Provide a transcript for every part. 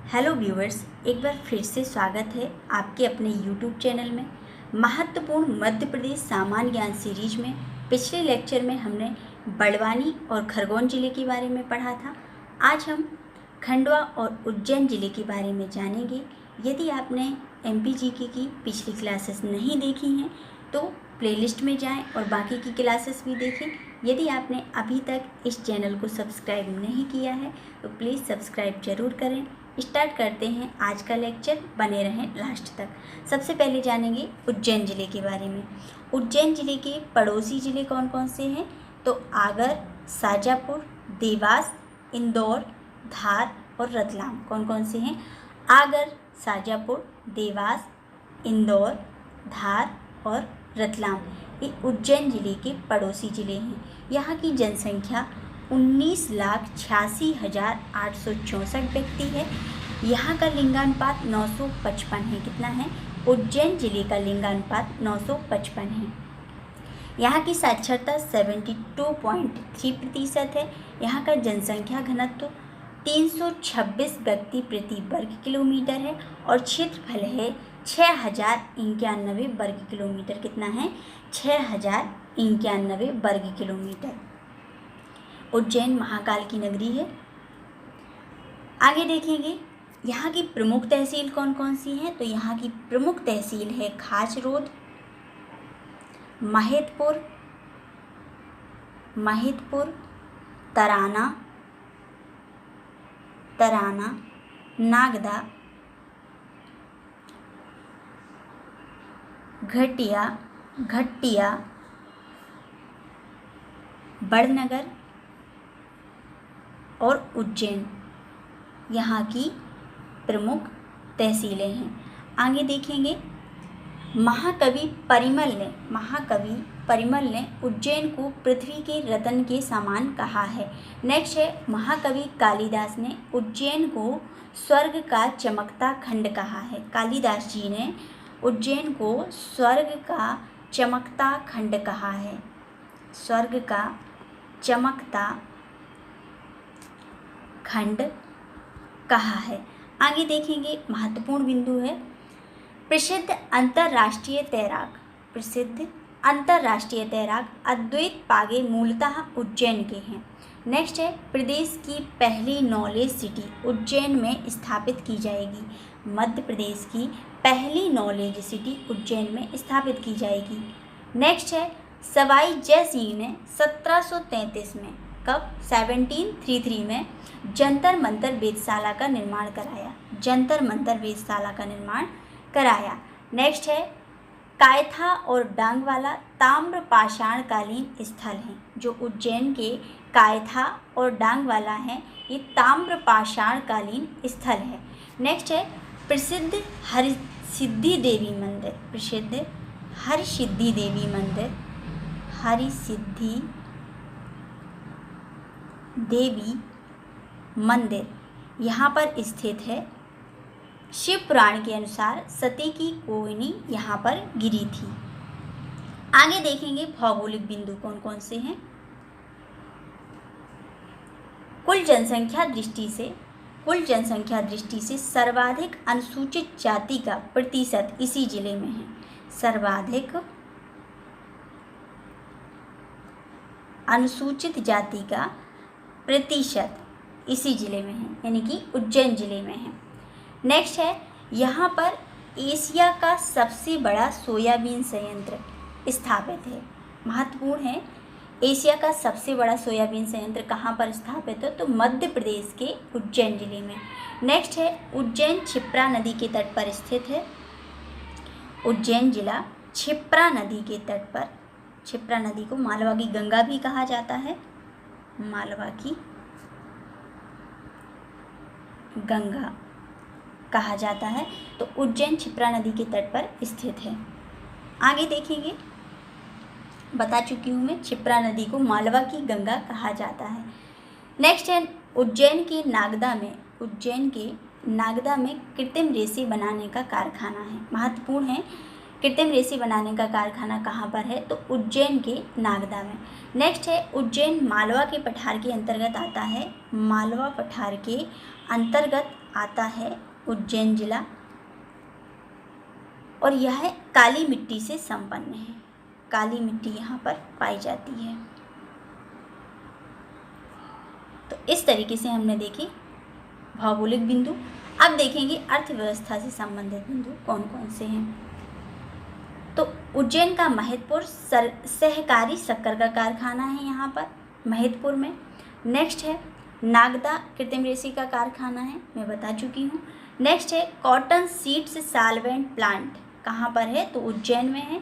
Hello viewers, एक बार फिर से स्वागत है आपके अपने यूट्यूब चैनल में। महत्वपूर्ण मध्य प्रदेश सामान्य ज्ञान सीरीज में पिछले लेक्चर में हमने बड़वानी और खरगोन जिले के बारे में पढ़ा था। आज हम खंडवा और उज्जैन जिले के बारे में जानेंगे। यदि आपने MPGK की पिछली क्लासेस नहीं देखी हैं तो प्लेलिस्ट में जाएं और बाकी की क्लासेस भी देखें। यदि आपने अभी तक इस चैनल को सब्सक्राइब नहीं किया है तो प्लीज़ सब्सक्राइब ज़रूर करें। स्टार्ट करते हैं आज का लेक्चर, बने रहें लास्ट तक। सबसे पहले जानेंगे उज्जैन जिले के बारे में। उज्जैन जिले के पड़ोसी जिले कौन कौन से हैं तो आगर, शाजापुर, देवास, इंदौर, धार और रतलाम। कौन कौन से हैं? आगर, शाजापुर, देवास, इंदौर, धार और रतलाम। ये उज्जैन जिले के पड़ोसी जिले हैं। यहाँ की जनसंख्या 19,86,864 व्यक्ति है। यहाँ का लिंगानुपात 955 है। कितना है? उज्जैन जिले का लिंगानुपात 955 है। यहाँ की साक्षरता 72.3% है। यहाँ का जनसंख्या घनत्व 326 व्यक्ति प्रति वर्ग किलोमीटर है और क्षेत्रफल है 6,091 वर्ग किलोमीटर। कितना है? 6,091 वर्ग किलोमीटर। उज्जैन महाकाल की नगरी है। आगे देखेंगे यहाँ की प्रमुख तहसील कौन कौन सी हैं तो यहाँ की प्रमुख तहसील है खाचरोद, महिदपुर, तराना, नागदा, घटिया, बड़नगर और उज्जैन यहाँ की प्रमुख तहसीलें हैं। आगे देखेंगे महाकवि परिमल ने उज्जैन को पृथ्वी के रत्न के समान कहा है। नेक्स्ट है महाकवि कालिदास ने उज्जैन को स्वर्ग का चमकता खंड कहा है। कालिदास जी ने उज्जैन को स्वर्ग का चमकता खंड कहा है। स्वर्ग का चमकता खंड कहा है। आगे देखेंगे महत्वपूर्ण बिंदु है प्रसिद्ध अंतर्राष्ट्रीय तैराक अद्वैत पागे मूलतः उज्जैन के हैं। नेक्स्ट है प्रदेश की पहली नॉलेज सिटी उज्जैन में स्थापित की जाएगी। मध्य प्रदेश की पहली नॉलेज सिटी उज्जैन में स्थापित की जाएगी। नेक्स्ट है सवाई जय सिंह ने 1733 में 1733 में जंतर मंतर वेधशाला का निर्माण कराया। नेक्स्ट है कायथा और डांगवाला ताम्र पाषाणकालीन स्थल हैं। जो उज्जैन के कायथा और डांगवाला हैं ये ताम्र पाषाणकालीन स्थल है। नेक्स्ट है प्रसिद्ध हरसिद्धि देवी मंदिर यहाँ पर स्थित है। शिव पुराण के अनुसार सती की कोयनी यहाँ पर गिरी थी। आगे देखेंगे भौगोलिक बिंदु कौन कौन से हैं। कुल जनसंख्या दृष्टि से सर्वाधिक अनुसूचित जाति का प्रतिशत इसी जिले में है। सर्वाधिक अनुसूचित जाति का प्रतिशत इसी जिले में है, यानी कि उज्जैन जिले में है। नेक्स्ट है यहाँ पर एशिया का सबसे बड़ा सोयाबीन संयंत्र स्थापित है। महत्वपूर्ण है एशिया का सबसे बड़ा सोयाबीन संयंत्र कहाँ पर स्थापित है तो मध्य प्रदेश के उज्जैन जिले में। नेक्स्ट है उज्जैन क्षिप्रा नदी के तट पर स्थित है। उज्जैन जिला क्षिप्रा नदी के तट पर, क्षिप्रा नदी को मालवा की गंगा भी कहा जाता है, मालवा की गंगा कहा जाता है। तो उज्जैन क्षिप्रा नदी के तट पर स्थित है। आगे देखेंगे, बता चुकी हूँ मैं, क्षिप्रा नदी को मालवा की गंगा कहा जाता है। नेक्स्ट है उज्जैन के नागदा में कृत्रिम रेशे बनाने का कारखाना है। महत्वपूर्ण है कृत्रिम रेशे बनाने का कारखाना कहाँ पर है तो उज्जैन के नागदा में। नेक्स्ट है उज्जैन मालवा के पठार के अंतर्गत आता है। मालवा पठार के अंतर्गत आता है उज्जैन जिला और यह काली मिट्टी से संपन्न है। काली मिट्टी यहाँ पर पाई जाती है। तो इस तरीके से हमने देखे भौगोलिक बिंदु। अब देखेंगे अर्थव्यवस्था से संबंधित बिंदु कौन कौन से हैं। तो उज्जैन का महत्वपूर्ण सहकारी शक्कर का कारखाना है यहाँ पर महत्वपुर में। नेक्स्ट है नागदा कृत्रिम रेशे का कारखाना है, मैं बता चुकी हूँ। नेक्स्ट है कॉटन सीड्स सॉल्वेंट प्लांट, कहाँ पर है तो उज्जैन में है।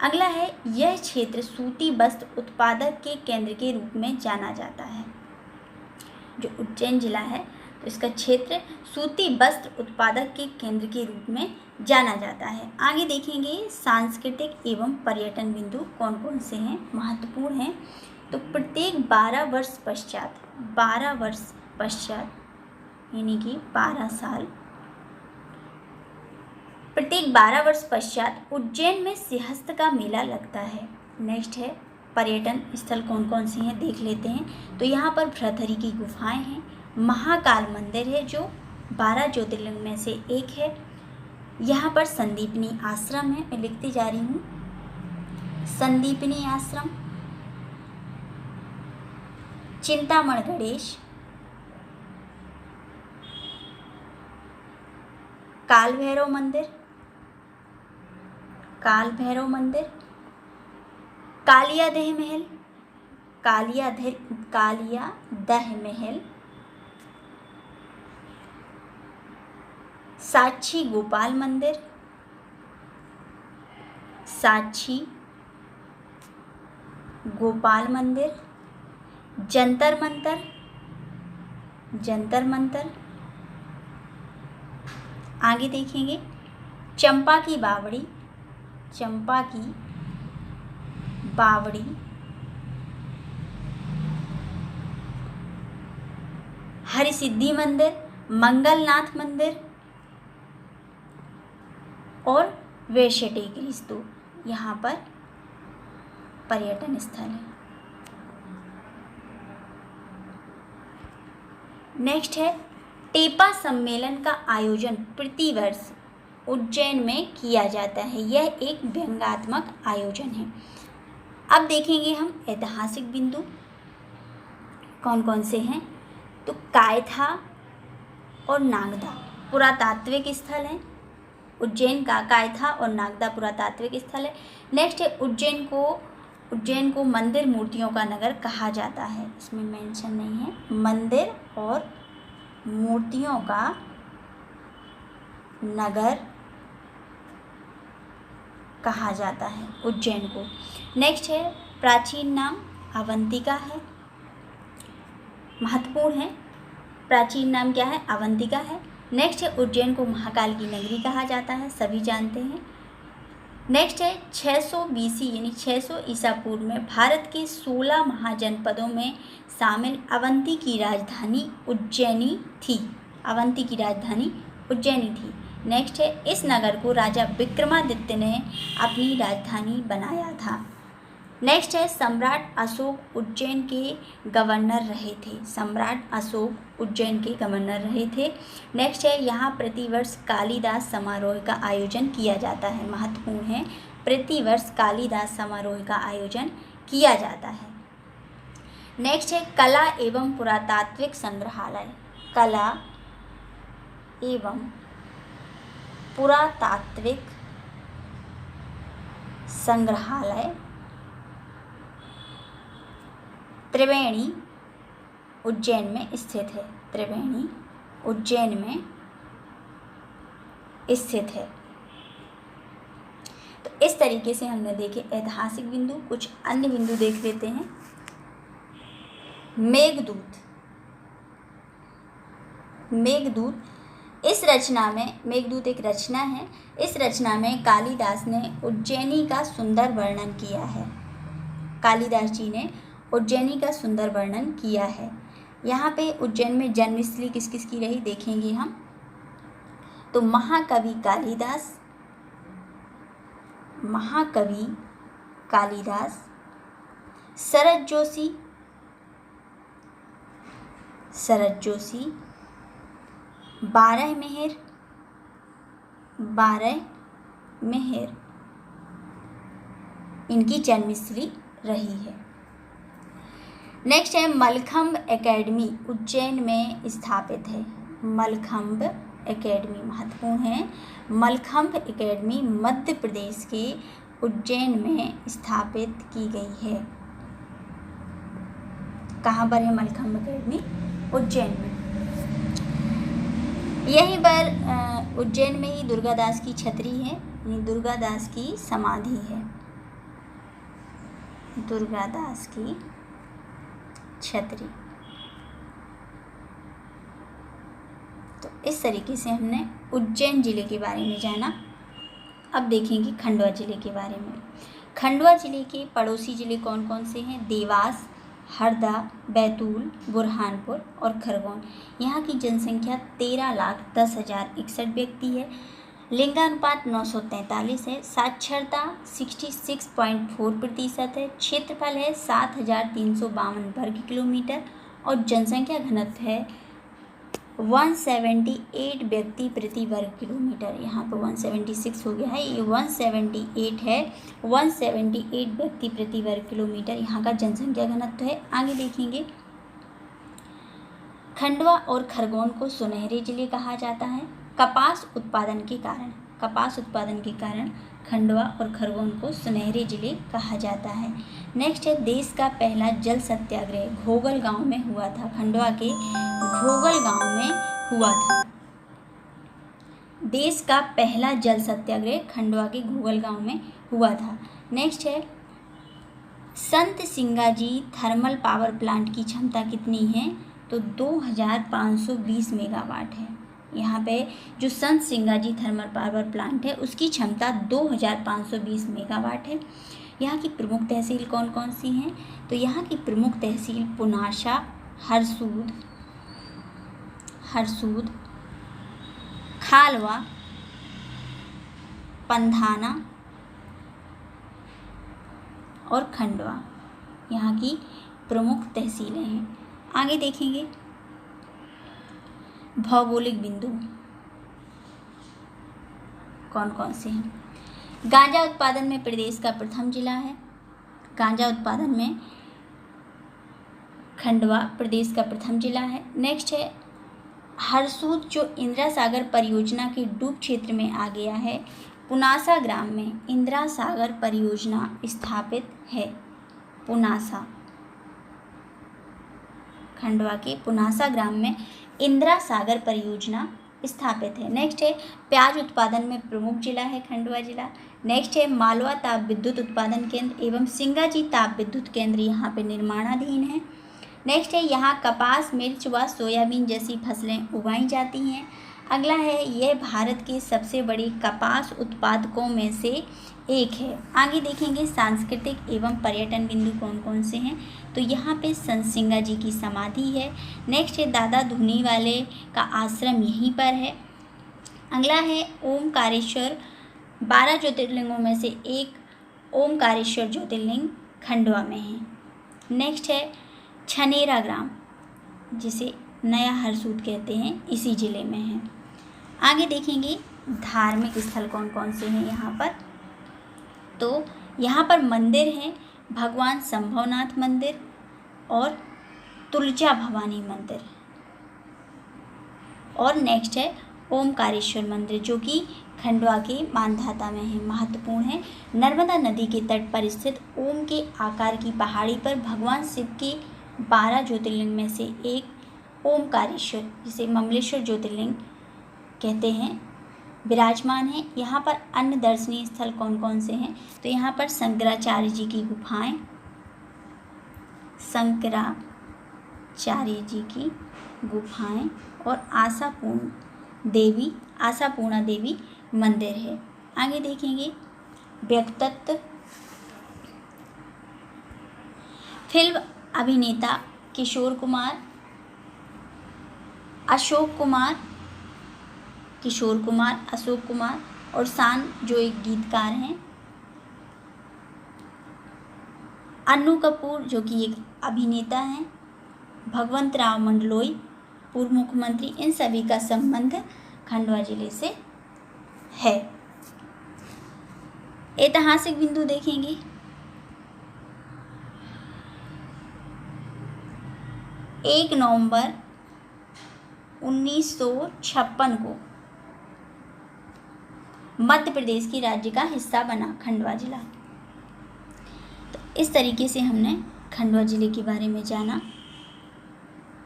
अगला है यह क्षेत्र सूती वस्त्र उत्पादक के केंद्र के रूप में जाना जाता है। जो उज्जैन जिला है तो इसका क्षेत्र सूती वस्त्र उत्पादक के केंद्र के रूप में जाना जाता है। आगे देखेंगे सांस्कृतिक एवं पर्यटन बिंदु कौन कौन से हैं, महत्वपूर्ण हैं। तो प्रत्येक 12 वर्ष पश्चात यानी कि 12 साल, प्रत्येक 12 वर्ष पश्चात उज्जैन में सिंहस्थ का मेला लगता है। नेक्स्ट है पर्यटन स्थल कौन कौन से हैं देख लेते हैं। तो यहाँ पर भ्रतहरि की गुफाएं हैं, महाकाल मंदिर है जो 12 ज्योतिर्लिंग में से एक है। यहाँ पर संदीपनी आश्रम है, मैं लिखती जा रही हूँ संदीपनी आश्रम। चिंतामण गणेश, काल भैरव मंदिर, कालियादह महल, साक्षी गोपाल मंदिर, जंतर मंतर। आगे देखेंगे चंपा की बावड़ी, हरिसिद्धि मंदिर, मंगलनाथ मंदिर और वैशटेगिरी स्तूप यहाँ पर पर्यटन स्थल है। नेक्स्ट है टेपा सम्मेलन का आयोजन प्रतिवर्ष उज्जैन में किया जाता है। यह एक व्यंग्यात्मक आयोजन है। अब देखेंगे हम ऐतिहासिक बिंदु कौन कौन से हैं। तो कायथा और नागदा पुरातात्विक स्थल हैं। उज्जैन का कायथा और नागदा पुरातात्विक स्थल है। नेक्स्ट है उज्जैन को मंदिर मूर्तियों का नगर कहा जाता है, इसमें मेंशन नहीं है, मंदिर और मूर्तियों का नगर कहा जाता है उज्जैन को। नेक्स्ट है प्राचीन नाम अवंतिका है, महत्वपूर्ण है। प्राचीन नाम क्या है, अवंतिका है। नेक्स्ट है उज्जैन को महाकाल की नगरी कहा जाता है, सभी जानते हैं। नेक्स्ट है 600 BC यानी 600 ईसा पूर्व में भारत के 16 महाजनपदों में शामिल अवंती की राजधानी उज्जैनी थी। नेक्स्ट है इस नगर को राजा विक्रमादित्य ने अपनी राजधानी बनाया था। नेक्स्ट है सम्राट अशोक उज्जैन के गवर्नर रहे थे। नेक्स्ट है यहाँ प्रतिवर्ष कालिदास समारोह का आयोजन किया जाता है, महत्वपूर्ण है, प्रतिवर्ष कालिदास समारोह का आयोजन किया जाता है। नेक्स्ट है कला एवं पुरातात्विक संग्रहालय, त्रिवेणी उज्जैन में स्थित है। तो इस तरीके से हमने देखे ऐतिहासिक बिंदु। कुछ अन्य बिंदु देख लेते हैं। मेघदूत इस रचना में, मेघदूत एक रचना है, इस रचना में कालिदास ने उज्जैनी का सुंदर वर्णन किया है। कालिदास जी ने उज्जैनी का सुंदर वर्णन किया है। यहाँ पे उज्जैन में जन्मस्थली किस किस की रही देखेंगे हम। तो महाकवि कालिदास, शरद जोशी, बारहमेहर, इनकी जन्मस्थली रही है। नेक्स्ट है मलखंभ एकेडमी उज्जैन में स्थापित है। मलखंभ एकेडमी महत्वपूर्ण है। मलखंभ एकेडमी मध्य प्रदेश के उज्जैन में स्थापित की गई है। कहाँ पर है मलखंभ एकेडमी? उज्जैन में। यहीं पर उज्जैन में ही दुर्गादास की छतरी है, दुर्गादास की समाधि है। दुर्गादास की छतरी। तो इस तरीके से हमने उज्जैन जिले के बारे में जाना। अब देखेंगे खंडवा जिले के बारे में। खंडवा जिले के पड़ोसी जिले कौन कौन से हैं? देवास, हरदा, बैतूल, बुरहानपुर और खरगोन। यहाँ की जनसंख्या 13,10,061 व्यक्ति है। लिंगानुपात 943 है। साक्षरता 66.4% है। क्षेत्रफल है 7,352 वर्ग किलोमीटर और जनसंख्या घनत्व है 178 व्यक्ति प्रति वर्ग किलोमीटर। यहाँ पर 176 हो गया है, ये 178 है। 178 व्यक्ति प्रति वर्ग किलोमीटर यहाँ का जनसंख्या घनत्व है। आगे देखेंगे, खंडवा और खरगोन को सुनहरे जिले कहा जाता है। कपास उत्पादन के कारण खंडवा और खरगोन को सुनहरे जिले कहा जाता है। नेक्स्ट है देश का पहला जल सत्याग्रह घोगल गांव में हुआ था। खंडवा के घोगल गांव में हुआ था। देश का पहला जल सत्याग्रह खंडवा के घोगल गांव में हुआ था। नेक्स्ट है संत सिंगाजी थर्मल पावर प्लांट की क्षमता कितनी है? तो 2520 मेगावाट है। यहाँ पे जो संत सिंगाजी थर्मल पावर प्लांट है उसकी क्षमता 2520 मेगावाट है। यहाँ की प्रमुख तहसील कौन कौन सी हैं? तो यहाँ की प्रमुख तहसील पुनासा, हरसूद, खालवा, पंधाना और खंडवा यहाँ की प्रमुख तहसीलें हैं। आगे देखेंगे भौगोलिक बिंदु कौन कौन से हैं। गांजा उत्पादन में प्रदेश का प्रथम जिला है। गांजा उत्पादन में खंडवा प्रदेश का प्रथम जिला है। नेक्स्ट है हरसूद जो इंदिरा सागर परियोजना के डूब क्षेत्र में आ गया है। पुनासा ग्राम में इंदिरा सागर परियोजना स्थापित है। पुनासा, खंडवा के पुनासा ग्राम में इंदिरा सागर परियोजना स्थापित है। नेक्स्ट है प्याज उत्पादन में प्रमुख जिला है खंडवा जिला। नेक्स्ट है मालवा ताप विद्युत उत्पादन केंद्र एवं सिंगाजी ताप विद्युत केंद्र यहाँ पे निर्माणाधीन है। नेक्स्ट है यहाँ कपास, मिर्च व सोयाबीन जैसी फसलें उगाई जाती हैं। अगला है यह भारत के सबसे बड़े कपास उत्पादकों में से एक है। आगे देखेंगे सांस्कृतिक एवं पर्यटन बिंदु कौन कौन से हैं। तो यहाँ पे संत सिंगाजी की समाधि है। नेक्स्ट है दादा धुनी वाले का आश्रम यहीं पर है। अगला है ओमकारेश्वर, 12 ज्योतिर्लिंगों में से एक ओमकारेश्वर ज्योतिर्लिंग खंडवा में है। नेक्स्ट है छनेरा ग्राम जिसे नया हरसूद कहते हैं, इसी ज़िले में है। आगे देखेंगे धार्मिक स्थल कौन कौन से हैं यहाँ पर। तो यहाँ पर मंदिर हैं भगवान संभवनाथ मंदिर और तुलजा भवानी मंदिर। और नेक्स्ट है ओमकारेश्वर मंदिर जो कि खंडवा के मानधाता में है, महत्वपूर्ण है। नर्मदा नदी के तट पर स्थित ओम के आकार की पहाड़ी पर भगवान शिव के 12 ज्योतिर्लिंग में से एक ओमकारेश्वर जिसे ममलेश्वर ज्योतिर्लिंग कहते हैं विराजमान है। यहाँ पर अन्य दर्शनीय स्थल कौन कौन से हैं। तो यहाँ पर शंकराचार्य जी की गुफाएं, शंकराचार्य जी की गुफाएं और आशापूर्णा देवी मंदिर है। आगे देखेंगे व्यक्तित्व। फिल्म अभिनेता किशोर कुमार, अशोक कुमार और शान जो एक गीतकार हैं। अन्नू कपूर जो कि एक अभिनेता हैं। भगवंत राव मंडलोई पूर्व मुख्यमंत्री, इन सभी का संबंध खंडवा जिले से है। ऐतिहासिक बिंदु देखेंगे। 1 नवंबर 1956 को मध्य प्रदेश की राज्य का हिस्सा बना खंडवा जिला। तो इस तरीके से हमने खंडवा जिले के बारे में जाना।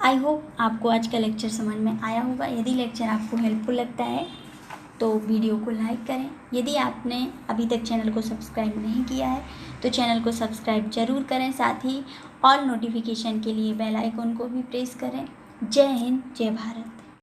आई होप आपको आज का लेक्चर समझ में आया होगा। यदि लेक्चर आपको हेल्पफुल लगता है तो वीडियो को लाइक करें। यदि आपने अभी तक चैनल को सब्सक्राइब नहीं किया है तो चैनल को सब्सक्राइब जरूर करें। साथ ही ऑल नोटिफिकेशन के लिए बेल आइकन को भी प्रेस करें। जय हिंद, जय भारत।